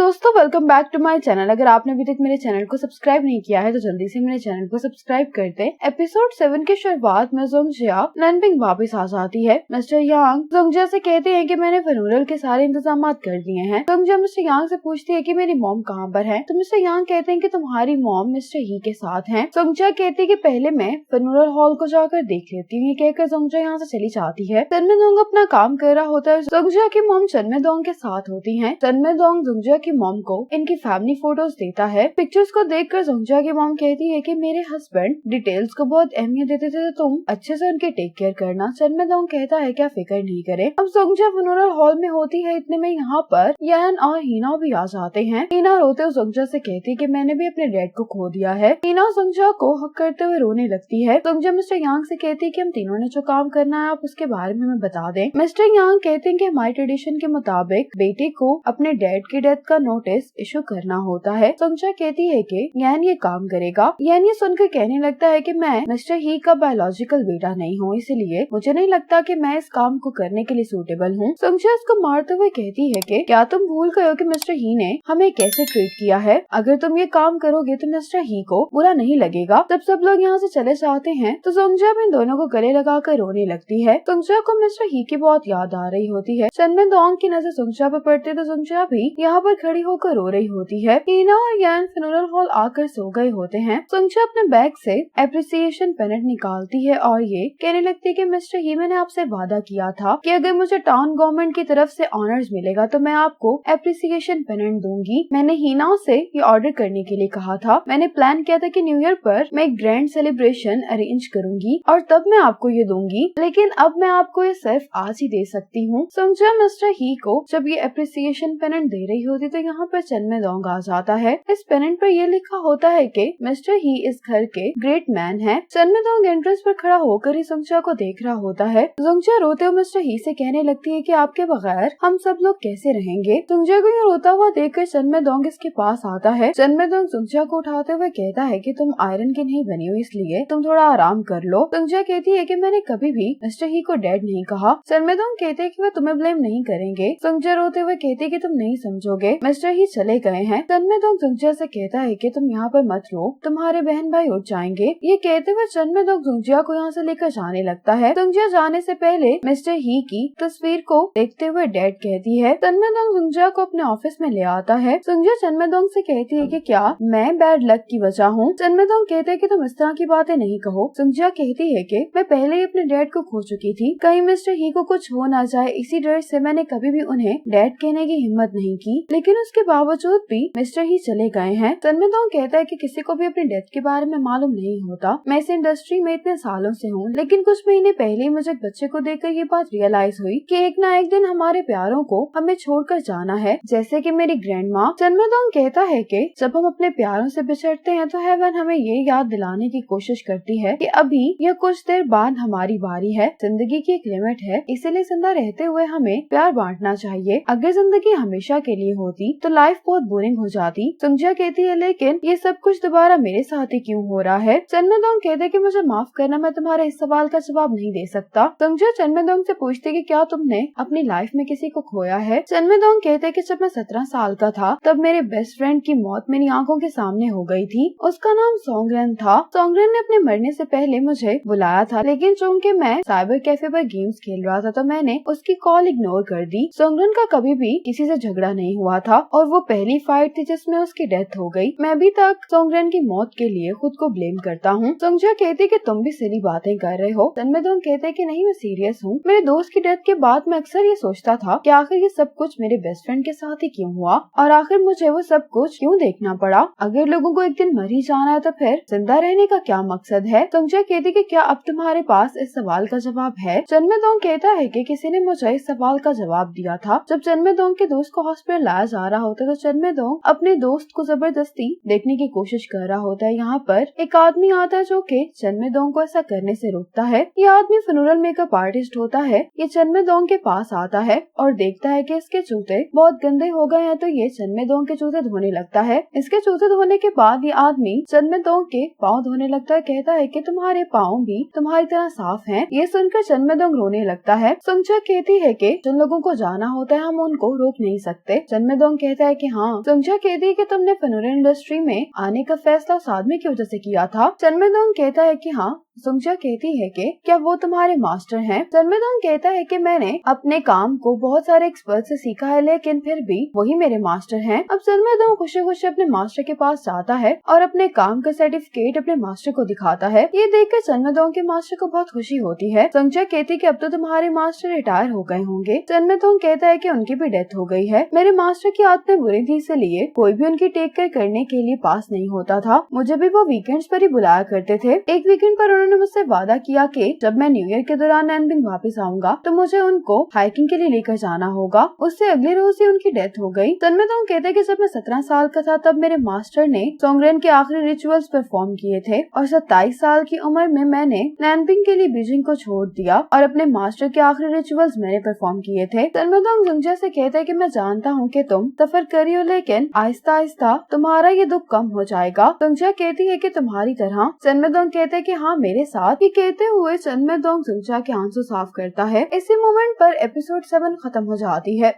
दोस्तों welcome back to my channel. अगर आपने अभी तक मेरे चैनल को सब्सक्राइब नहीं किया है तो जल्दी से मेरे चैनल को सब्सक्राइब कर दे। एपिसोड 7 की शुरुआत में जोंगजिया ननबिंग वापस आ जाती है। मिस्टर यांग जोंगजिया से कहते हैं कि मैंने फनूरल के सारे इंतजाम कर दिए हैं। जोंगजिया मिस्टर यांग से पूछती है कि मेरी मॉम कहाँ पर है, तो मिस्टर यांग कहते हैं कि तुम्हारी मॉम मिस्टर ही के साथ है। जोंगजिया कहती है कि पहले मैं फनूरल हॉल को जाकर देख लेती हूँ। ये कहकर जोंगजिया यहाँ से चली जाती है। चनमेदोंग अपना काम कर रहा होता है। जोंगजिया की मॉम चनमेदोंग के साथ होती है। चनमेदोंग जोंगजिया की मॉम को इनकी फैमिली फोटोज देता है। पिक्चर्स को देखकर जोंगजिया की मॉम कहती है कि मेरे हस्बैंड डिटेल्स को बहुत अहमियत देते थे, तो तुम अच्छे से उनके टेक केयर करना। चनमेदोंग कहता है क्या फिक्र नहीं करे। अब जोंगजिया फनूरल हॉल में होती है। इतने में यहाँ पर यान और हीना भी आ जाते हैं। हीना रोते हुए जोंगजिया से कहती है कि मैंने भी अपने डैड को खो दिया है। हीना जोंगजिया को हक करते हुए रोने लगती है। जोंगजिया मिस्टर यांग से कहती है कि हम तीनों ने जो काम करना है आप उसके बारे में हमें बता दें। मिस्टर यांग कहते हैं कि हमारे ट्रेडिशन के मुताबिक बेटे को अपने डैड की डेथ का नोटिस इशू करना होता है। जोंगजिया कहती है कि यान ये काम करेगा। यान ये सुनकर कहने लगता है कि मैं मिस्टर ही का बायोलॉजिकल बेटा नहीं हूँ, इसलिए मुझे नहीं लगता कि मैं इस काम को करने के लिए सूटेबल हूँ। जोंगजिया उसको मारते हुए कहती है कि क्या तुम भूल गए हो कि मिस्टर ही ने हमें कैसे ट्रीट किया है। अगर तुम ये काम करोगे तो मिस्टर ही को बुरा नहीं लगेगा। जब सब लोग यहाँ से चले जाते हैं तो जोंगजिया इन दोनों को गले लगाकर रोने लगती है। जोंगजिया को मिस्टर ही की बहुत याद आ रही होती है। चनमेदोंग की नजर जोंगजिया पर पड़ती है तो जोंगजिया भी यहाँ पर खड़ी होकर रो रही होती है। हीना और यान फनूरल हॉल आकर सो गए होते हैं। जोंगजिया अपने बैग से एप्रिसिएशन पेनेट निकालती है और ये कहने लगती है कि मिस्टर ही मैंने आपसे वादा किया था कि अगर मुझे टाउन गवर्नमेंट की तरफ से ऑनर्स मिलेगा तो मैं आपको एप्रिसिएशन पेनेट दूंगी। मैंने हीना से ये ऑर्डर करने के लिए कहा था। मैंने प्लान किया था कि न्यू ईयर पर मैं एक ग्रैंड सेलिब्रेशन अरेंज करूंगी और तब मैं आपको ये दूंगी, लेकिन अब मैं आपको ये सिर्फ आज ही दे सकती हूँ। जोंगजिया मिस्टर ही को जब ये एप्रिसिएशन पेनेट दे रही होती तो यहाँ पर चनमेदोंग आ जाता है। इस पेनेट पर यह लिखा होता है कि मिस्टर ही इस घर के ग्रेट मैन है। चनमेदोंग एंट्रेंस पर खड़ा होकर ही जोंगजिया को देख रहा होता है। जोंगजिया रोते हुए मिस्टर ही से कहने लगती है कि आपके बगैर हम सब लोग कैसे रहेंगे। जोंगजिया को ये रोता हुआ देखकर चनमेदोंग इसके पास आता है। चनमेदोंग जोंगजिया को उठाते हुए कहता है कि तुम आयरन की नहीं बनी हो, इसलिए तुम थोड़ा आराम कर लो। जोंगजिया कहती है कि मैंने कभी भी मिस्टर ही को डैड नहीं कहा। चनमेदोंग कहते हैं कि वह तुम्हें ब्लेम नहीं करेंगे। जोंगजिया रोते हुए कहती है कि तुम नहीं समझोगे, मिस्टर ही चले गए हैं। चनमेदोंग जोंगजिया से कहता है कि तुम यहाँ पर मत रो, तुम्हारे बहन भाई उठ जाएंगे। ये कहते हुए चनमेदोंग जोंगजिया को यहाँ से लेकर जाने लगता है। जोंगजिया जाने से पहले मिस्टर ही की तस्वीर को देखते हुए डैड कहती है। चनमेदोंग जोंगजिया को अपने ऑफिस में ले आता है। जोंगजिया चनमेदोंग से कहती है कि क्या मैं बैड लक की वजह हूँ। चनमेदोंग कहते हैं कि तुम इस तरह की बातें नहीं कहो। जोंगजिया कहती है कि मैं पहले ही अपने डैड को खो चुकी थी, कहीं मिस्टर ही को कुछ हो ना जाए, इसी डर से मैंने कभी भी उन्हें डैड कहने की हिम्मत नहीं की, लेकिन उसके बावजूद भी मिस्टर ही चले गए हैं। चनमेदोंग कहता है कि किसी को भी अपने डेथ के बारे में मालूम नहीं होता। मैं इस इंडस्ट्री में इतने सालों से हूँ, लेकिन कुछ महीने पहले ही मुझे एक बच्चे को देखकर ये बात रियलाइज हुई कि एक ना एक दिन हमारे प्यारों को हमें छोड़कर जाना है, जैसे कि मेरी ग्रैंड माँ। चनमेदोंग कहता है कि जब हम अपने प्यारों से बिछड़ते हैं तो हेवन हमें ये याद दिलाने की कोशिश करती है कि अभी या कुछ देर बाद हमारी बारी है। जिंदगी की एक लिमिट है, इसीलिए जिंदा रहते हुए हमें प्यार बांटना चाहिए। अगर जिंदगी हमेशा के लिए होती तो लाइफ बहुत बोरिंग हो जाती। जोंगजिया कहती है लेकिन ये सब कुछ दोबारा मेरे साथ ही क्यों हो रहा है। चनमेदोंग कहते हैं कि मुझे माफ करना, मैं तुम्हारे इस सवाल का जवाब नहीं दे सकता। जोंगजिया चनमेदोंग से पूछती है कि क्या तुमने अपनी लाइफ में किसी को खोया है। चनमेदोंग कहते हैं कि जब मैं 17 साल का था तब मेरे बेस्ट फ्रेंड की मौत मेरी आंखों के सामने हो गई थी। उसका नाम सोंगरेन था। सोंगरेन ने अपने मरने से पहले मुझे बुलाया था, लेकिन चूंकि मैं साइबर कैफे पर गेम्स खेल रहा था तो मैंने उसकी कॉल इग्नोर कर दी। सोंगरेन का कभी भी किसी से झगड़ा नहीं हुआ था और वो पहली फाइट थी जिसमें उसकी डेथ हो गई। मैं अभी तक सोंगरेन की मौत के लिए खुद को ब्लेम करता हूँ। जोंगजिया कहती है कि तुम भी सिली बातें कर रहे हो। चनमेदोंग कहते हैं कि नहीं, मैं सीरियस हूँ। मेरे दोस्त की डेथ के बाद मैं अक्सर ये सोचता था कि आखिर ये सब कुछ मेरे बेस्ट फ्रेंड के साथ ही क्यों हुआ और आखिर मुझे वो सब कुछ क्यों देखना पड़ा। अगर लोगों को एक दिन मर ही जाना है तो फिर जिंदा रहने का क्या मकसद है। जोंगजिया कहती है कि क्या अब तुम्हारे पास इस सवाल का जवाब है। चनमेदोंग कहता है कि किसी ने मुझे इस सवाल का जवाब दिया था। जब चनमेदोंग के दोस्त को हॉस्पिटल लाया जा रहा होता है तो चनमेदोंग अपने दोस्त को जबरदस्ती देखने की कोशिश कर रहा होता है। यहाँ पर एक आदमी आता है जो कि चनमेदोंग को ऐसा करने से रोकता है। ये आदमी फनूरल मेकअप आर्टिस्ट होता है। ये चनमेदोंग के पास आता है और देखता है कि इसके जूते बहुत गंदे हो गए हैं, तो ये चनमेदोंग के जूते धोने लगता है। इसके जूते धोने के बाद ये आदमी चनमेदोंग के पाँव धोने लगता है। कहता है कि तुम्हारे पाँव भी तुम्हारी तरह साफ हैं। ये सुनकर चनमेदोंग रोने लगता है। जोंगजिया कहती है कि जिन लोगों को जाना होता है हम उनको रोक नहीं सकते। चनमेदोंग कहता है कि हाँ, सुंगजा कहती है कि तुमने फनूरन इंडस्ट्री में आने का फैसला उस आदमी की वजह से किया था। चनमेदोंग कहता है कि हाँ। सुंगजा कहती है कि क्या वो तुम्हारे मास्टर हैं? चनमेदोंग कहता है कि मैंने अपने काम को बहुत सारे एक्सपर्ट से सीखा है, लेकिन फिर भी वही मेरे मास्टर हैं। अब चनमेदोंग खुशी खुशी अपने मास्टर के पास जाता है और अपने काम का सर्टिफिकेट अपने मास्टर को दिखाता है। ये देखकर चनमेदोंग के मास्टर को बहुत खुशी होती है। सुंगजा कहती है कि अब तो तुम्हारे मास्टर रिटायर हो गए होंगे। चनमेदोंग कहता है कि उनकी भी डेथ हो गई है। मेरे मास्टर की आदतें बुरी थी, इसलिए कोई भी उनकी टेक केयर करने के लिए पास नहीं होता था। मुझे भी वो वीकेंड्स पर ही बुलाया करते थे। एक वीकेंड पर उन्होंने मुझसे वादा किया कि जब मैं न्यू ईयर के दौरान नैनबिंग वापस आऊंगा तो मुझे उनको हाइकिंग के लिए लेकर जाना होगा। उससे अगले रोज ही उनकी डेथ हो गई। चनमेदोंग कहते हैं कि जब मैं 17 साल का था तब मेरे मास्टर ने सोंगरेन के आखिरी रिचुअल्स परफॉर्म किए थे और 27 साल की उम्र में मैंने नैनबिंग के लिए बीजिंग को छोड़ दिया और अपने मास्टर के आखिरी रिचुअल्स मैंने परफॉर्म किए थे। चनमेदोंग सुंगजा से कहते हैं कि मैं जानता हूँ कि तुम सफर करी हो, लेकिन आहिस्ता आहिस्ता तुम्हारा ये दुख कम हो जाएगा। सुंगजा कहती है कि तुम्हारी तरह। चनमेदोंग कहते हैं कि हाँ, मेरे साथ। ये कहते हुए चनमेदोंग सुंगजा के आंसू साफ करता है। इसी मोमेंट पर एपिसोड 7 खत्म हो जाती है।